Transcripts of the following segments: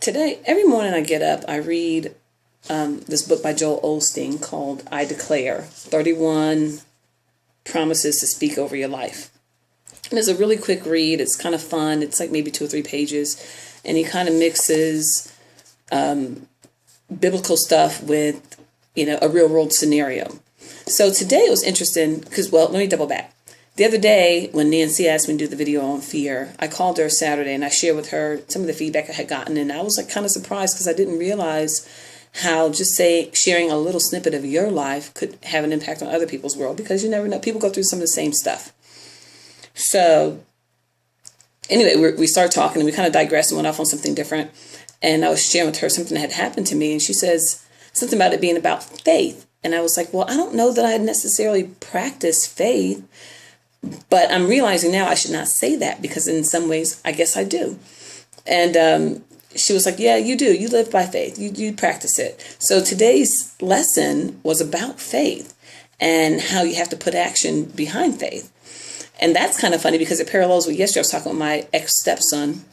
today, every morning I get up, I read this book by Joel Osteen called I Declare 31 Promises to Speak Over Your Life. And it's a really quick read. It's kind of fun. It's like maybe 2 or 3 pages. And he kind of mixes biblical stuff with, a real world scenario. So today it was interesting because, let me double back. The other day when Nancy asked me to do the video on fear, I called her Saturday and I shared with her some of the feedback I had gotten. And I was like kind of surprised because I didn't realize how just sharing a little snippet of your life could have an impact on other people's world, because you never know. People go through some of the same stuff. So anyway, we started talking and we kind of digressed and went off on something different. And I was sharing with her something that had happened to me. And she says something about it being about faith. And I was like, well, I don't know that I necessarily practice faith, but I'm realizing now I should not say that because in some ways, I guess I do. And she was like, yeah, you do. You live by faith. You practice it. So today's lesson was about faith and how you have to put action behind faith. And that's kind of funny because it parallels with yesterday. I was talking with my ex-stepson,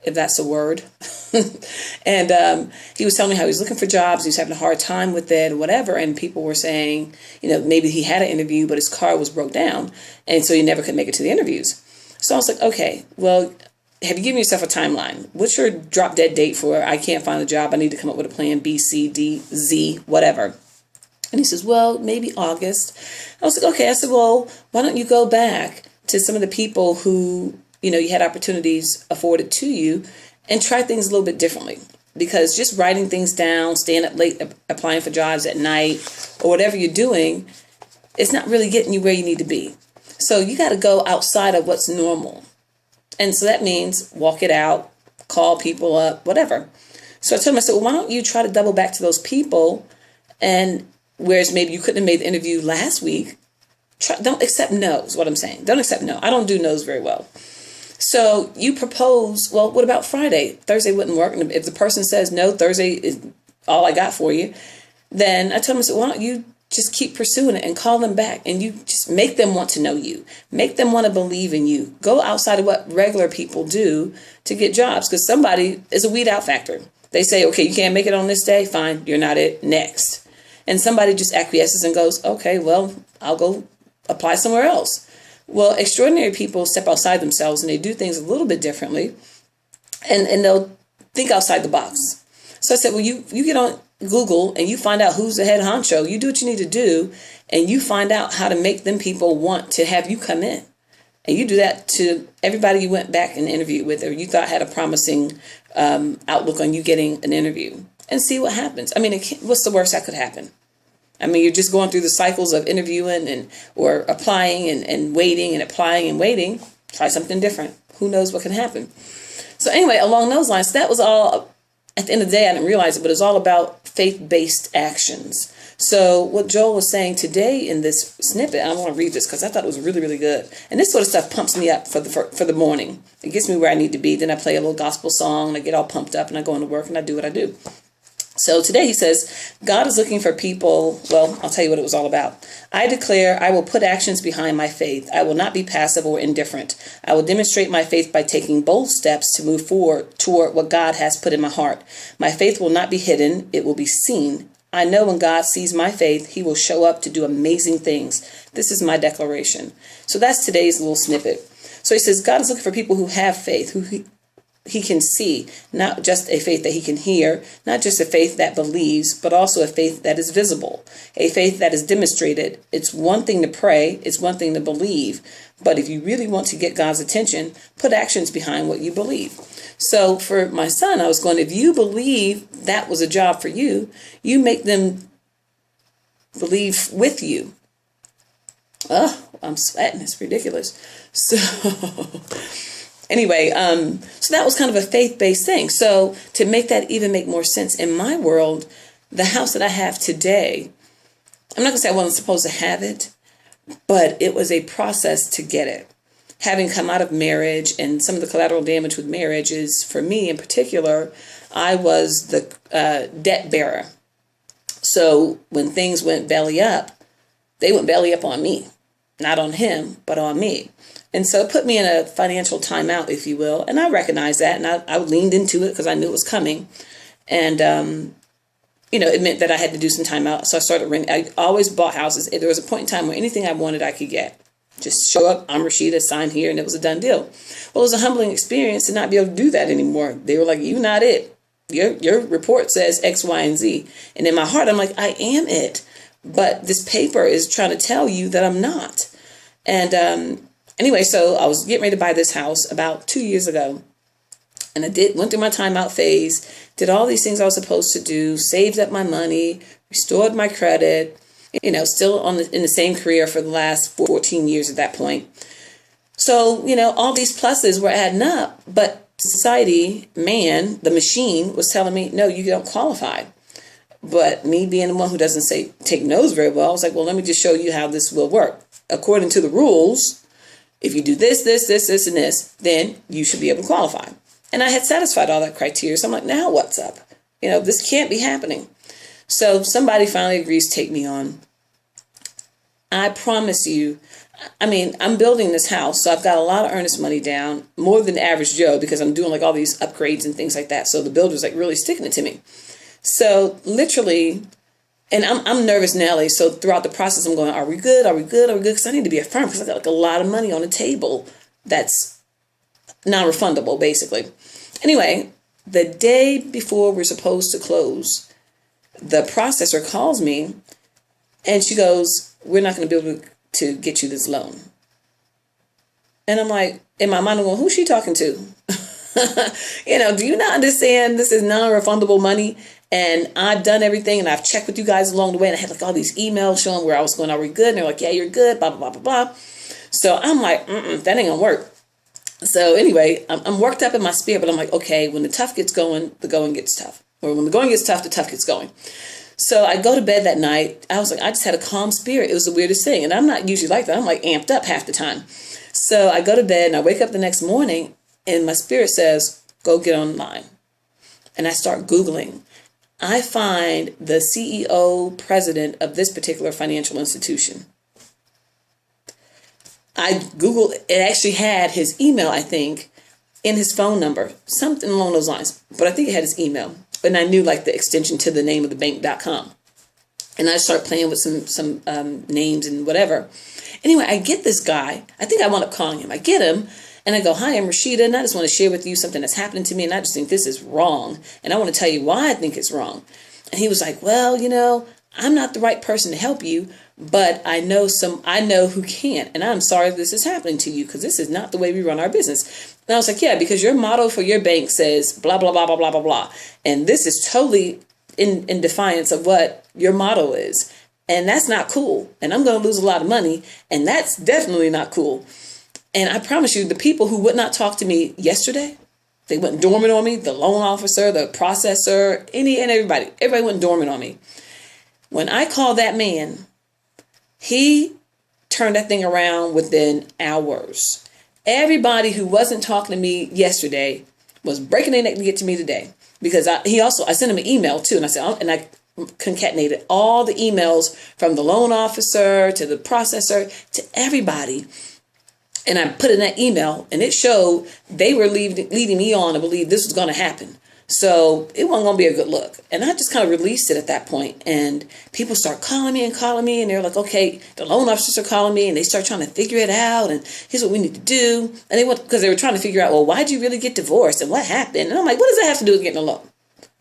if that's a word. And he was telling me how he was looking for jobs. He was having a hard time with it or whatever. And people were saying, maybe he had an interview, but his car was broke down. And so he never could make it to the interviews. So I was like, okay, well, have you given yourself a timeline? What's your drop dead date for, I can't find a job, I need to come up with a plan B, C, D, Z, whatever. And he says, well, maybe August. I was like, okay. I said, well, why don't you go back to some of the people who, you had opportunities afforded to you and try things a little bit differently. Because just writing things down, staying up late, applying for jobs at night, or whatever you're doing, it's not really getting you where you need to be. So you got to go outside of what's normal. And so that means walk it out, call people up, whatever. So I told him, I said, well, why don't you try to double back to those people? And whereas maybe you couldn't have made the interview last week, don't accept no is what I'm saying. Don't accept no. I don't do no's very well. So you propose, well, what about Friday? Thursday wouldn't work. And if the person says no, Thursday is all I got for you, then I told him, I said, why don't you just keep pursuing it and call them back, and you just make them want to know you. Make them want to believe in you. Go outside of what regular people do to get jobs, because somebody is a weed out factor. They say, okay, you can't make it on this day. Fine, you're not it. Next. And somebody just acquiesces and goes, okay, well, I'll go apply somewhere else. Well, extraordinary people step outside themselves and they do things a little bit differently, and they'll think outside the box. So I said, well, you get on Google and you find out who's the head honcho. You do what you need to do, and you find out how to make them people want to have you come in. And you do that to everybody you went back and interviewed with, or you thought had a promising outlook on you getting an interview, and see what happens. I mean, what's the worst that could happen? I mean, you're just going through the cycles of interviewing or applying and waiting and applying and waiting. Try something different. Who knows what can happen? So anyway, along those lines, that was all. At the end of the day, I didn't realize it, but it's all about faith-based actions. So what Joel was saying today in this snippet, I want to read this because I thought it was really, really good. And this sort of stuff pumps me up for the morning. It gets me where I need to be. Then I play a little gospel song and I get all pumped up and I go into work and I do what I do. So today he says, God is looking for people. Well, I'll tell you what it was all about. I declare I will put actions behind my faith. I will not be passive or indifferent. I will demonstrate my faith by taking bold steps to move forward toward what God has put in my heart. My faith will not be hidden. It will be seen. I know when God sees my faith, he will show up to do amazing things. This is my declaration. So that's today's little snippet. So he says, God is looking for people who have faith, who he can see, not just a faith that he can hear, not just a faith that believes, but also a faith that is visible, a faith that is demonstrated. It's one thing to pray, it's one thing to believe, but if you really want to get God's attention, put actions behind what you believe. So for my son, I was going, if you believe that was a job for you, you make them believe with you. Oh, I'm sweating, it's ridiculous. So anyway, so that was kind of a faith-based thing. So to make that even make more sense in my world, the house that I have today, I'm not going to say I wasn't supposed to have it, but it was a process to get it. Having come out of marriage, and some of the collateral damage with marriage is, for me in particular, I was the debt bearer. So when things went belly up, they went belly up on me. not on him, but on me. And so it put me in a financial timeout, if you will. And I recognized that, and I leaned into it because I knew it was coming. And, it meant that I had to do some time out. So I started renting. I always bought houses. There was a point in time where anything I wanted, I could get. Just show up, I'm Rashida, sign here, and it was a done deal. Well, it was a humbling experience to not be able to do that anymore. They were like, "You're not it. Your report says X, Y, and Z." And in my heart, I'm like, I am it. But this paper is trying to tell you that I'm not. And anyway, so I was getting ready to buy this house about 2 years ago. And I went through my timeout phase, did all these things I was supposed to do, saved up my money, restored my credit, still in the same career for the last 14 years at that point. So, all these pluses were adding up, but society, man, the machine was telling me, no, you don't qualify. But me being the one who doesn't take no's very well, I was like, well, let me just show you how this will work. According to the rules, if you do this, and this, then you should be able to qualify. And I had satisfied all that criteria. So I'm like, now what's up? This can't be happening. So somebody finally agrees to take me on. I promise you, I'm building this house. So I've got a lot of earnest money down, more than the average Joe, because I'm doing like all these upgrades and things like that. So the builder's like really sticking it to me. So literally, and I'm nervous Nelly. So throughout the process, I'm going, are we good? Are we good? Are we good? Because I need to be affirmed because I got like a lot of money on the table that's non-refundable, basically. Anyway, the day before we're supposed to close, the processor calls me and she goes, we're not going to be able to get you this loan. And I'm like, in my mind, I'm going, who's she talking to? Do you not understand this is non-refundable money? And I've done everything and I've checked with you guys along the way. And I had like all these emails showing where I was going, are we good? And they're like, yeah, you're good, blah, blah, blah, blah, blah. So I'm like, that ain't gonna work. So anyway, I'm worked up in my spirit, but I'm like, okay, when the tough gets going, the going gets tough. Or when the going gets tough, the tough gets going. So I go to bed that night. I was like, I just had a calm spirit. It was the weirdest thing. And I'm not usually like that. I'm like amped up half the time. So I go to bed and I wake up the next morning and my spirit says, go get online. And I start Googling. I find the CEO, president of this particular financial institution. I Googled, it actually had his email, I think, in his phone number, something along those lines. But I think it had his email. And I knew like the extension to the name of the bank.com. And I started playing with some names and whatever. Anyway, I get this guy. I think I wound up calling him. I get him and I go, hi, I'm Rashida. And I just want to share with you something that's happening to me. And I just think this is wrong. And I want to tell you why I think it's wrong. And he was like, well, I'm not the right person to help you, but I know who can. And I'm sorry this is happening to you because this is not the way we run our business. And I was like, yeah, because your motto for your bank says blah, blah, blah, blah, blah, blah, blah. And this is totally in defiance of what your motto is. And that's not cool. And I'm going to lose a lot of money. And that's definitely not cool. And I promise you, the people who would not talk to me yesterday, they went dormant on me, the loan officer, the processor, everybody went dormant on me. When I called that man, he turned that thing around within hours. Everybody who wasn't talking to me yesterday was breaking their neck to get to me today. Because I sent him an email too. And I concatenated all the emails from the loan officer to the processor to everybody. And I put in that email and it showed they were leading me on to believe this was going to happen. So it wasn't going to be a good look. And I just kind of released it at that point. And people start calling me. And they're like, okay, the loan officers are calling me and they start trying to figure it out. And here's what we need to do. And because they were trying to figure out, well, why'd you really get divorced? And what happened? And I'm like, what does that have to do with getting a loan?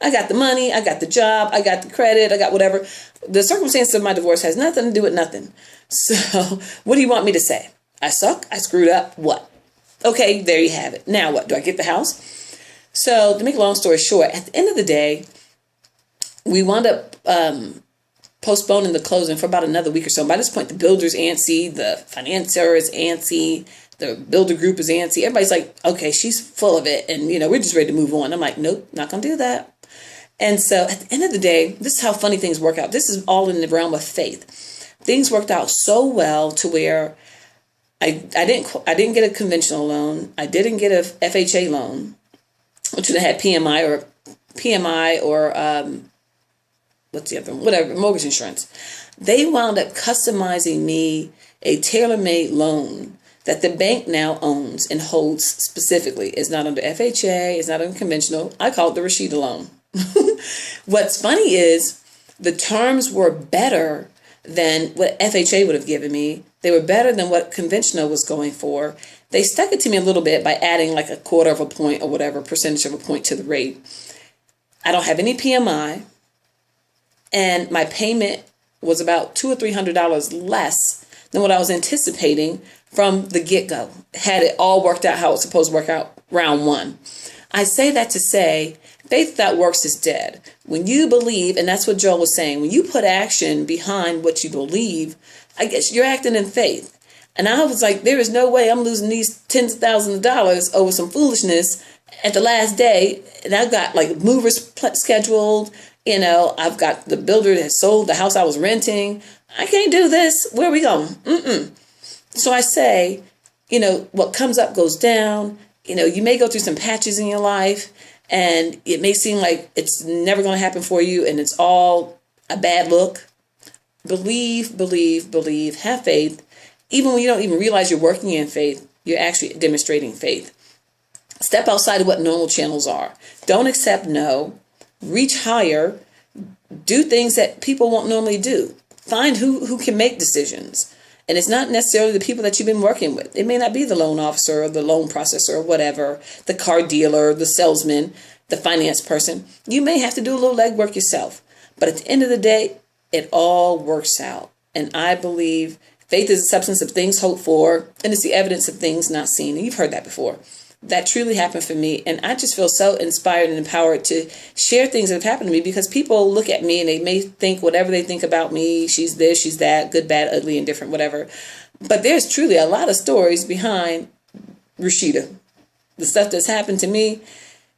I got the money. I got the job. I got the credit. I got whatever. The circumstance of my divorce has nothing to do with nothing. So what do you want me to say? I suck. I screwed up. What? Okay, there you have it. Now what? Do I get the house? So to make a long story short, at the end of the day, we wound up postponing the closing for about another week or so. And by this point, the builder's antsy, the financier is antsy, the builder group is antsy. Everybody's like, okay, she's full of it. And, we're just ready to move on. I'm like, nope, not going to do that. And so at the end of the day, this is how funny things work out. This is all in the realm of faith. Things worked out so well to where I didn't get a conventional loan. I didn't get a FHA loan, which would have had PMI or what's the other one? Whatever, mortgage insurance. They wound up customizing me a tailor-made loan that the bank now owns and holds specifically. It's not under FHA, it's not under conventional. I call it the Rashida loan. What's funny is the terms were better than what FHA would have given me. They were better than what conventional was going for. They stuck it to me a little bit by adding like a quarter of a point or whatever, percentage of a point to the rate. I don't have any PMI, and my payment was about $200 or $300 less than what I was anticipating from the get-go. Had it all worked out how it's supposed to work out round one. I say that to say faith that works is dead. When you believe, and that's what Joel was saying, when you put action behind what you believe, I guess you're acting in faith. And I was like, there is no way I'm losing these tens of thousands of dollars over some foolishness at the last day. And I've got like movers scheduled. You know, I've got the builder that sold the house I was renting. I can't do this. Where are we going? So I say, you know, what comes up goes down. You know, you may go through some patches in your life, and it may seem like it's never going to happen for you, and it's all a bad look. Believe, believe, believe, have faith. Even when you don't even realize you're working in faith, you're actually demonstrating faith. Step outside of what normal channels are. Don't accept no. Reach higher. Do things that people won't normally do. Find who can make decisions. And it's not necessarily the people that you've been working with. It may not be the loan officer or the loan processor or whatever, the car dealer, the salesman, the finance person. You may have to do a little legwork yourself. But at the end of the day, it all works out. And I believe faith is the substance of things hoped for, and it's the evidence of things not seen. And you've heard that before. That truly happened for me. And I just feel so inspired and empowered to share things that have happened to me, because people look at me and they may think whatever they think about me. She's this, she's that, good, bad, ugly, indifferent, whatever. But there's truly a lot of stories behind Rashida. The stuff that's happened to me,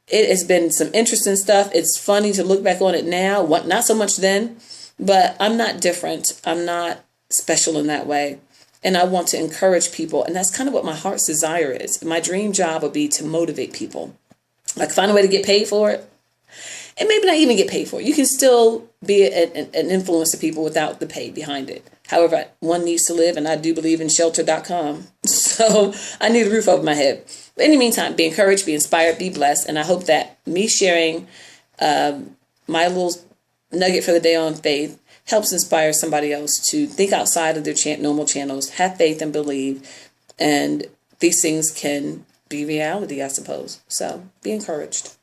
it has been some interesting stuff. It's funny to look back on it now. Not so much then, but I'm not different. I'm not special in that way. And I want to encourage people. And that's kind of what my heart's desire is. My dream job would be to motivate people. Like find a way to get paid for it. And maybe not even get paid for it. You can still be an influence to people without the pay behind it. However, one needs to live, and I do believe in shelter.com. So I need a roof over my head. But in the meantime, be encouraged, be inspired, be blessed. And I hope that me sharing my little nugget for the day on faith helps inspire somebody else to think outside of their normal channels, have faith and believe, and these things can be reality, I suppose. So be encouraged.